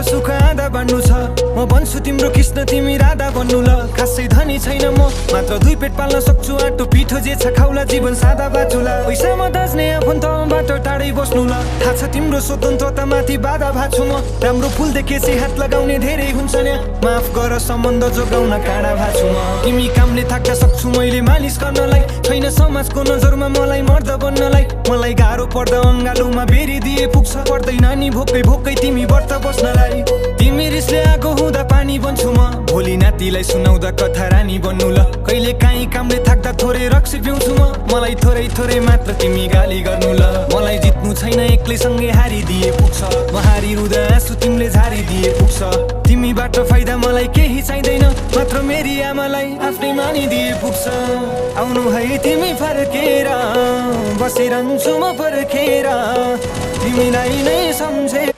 तिम्रो सुख आधा बाँड्नु छ म भन्छु तिम्रो कृष्ण तिमी राधा बन्नु ल खासै धनी छैन म मात्र 2 पेट पाल्न सक्छु आटो पिठो जे छ खाउला जीवन सादा बाचुला पैसामा दाज्ने आफन्तबाट टाढै बस्नु ल थाहा छ तिम्रो स्वतन्त्रता माथि बाधा भाछु म राम्रो फुल देखेपछि हात लगाउने धेरै हुन्छ नि माफ गर सम्बन्ध जोगाउन काँडा भाछु म तिमी कामले थाक्न सक्छु मैले मालिस गर्नलाई छैन समाजको नजरमा मलाई मर्द बन्नलाई मलाई गाह्रो पर्दा अङ्गालोमा बेरी दिए पुग्छ पर्दैन नि भोकै भोकै तिमी व्रत बस्नलाई तिमी रिसले आगो हुँदा पानी बन्छु म भोलि नातिलाई सुनाउँदा कथा रानी बन्नु ल कहिले काहीँ कामले थाक्दा थोरै रक्सी पिउँछु म मलाई थोरै थोरै मात्र तिमी गाली गर्नु ल मलाई जित्नु छैन एक्लैसँगै हारिदिए पुग्छ म हारिरुँदा आँसु तिमीले झारिदिए पुग्छ तिमीबाट फाइदा मलाई केही चाहिँदैन मात्र मेरी आमालाई आफ्नै मानिदिए पुग्छ आउनु है तिमी फर्केर बसिरहन्छु म पर्खेर तिमीलाई नै सम्झेर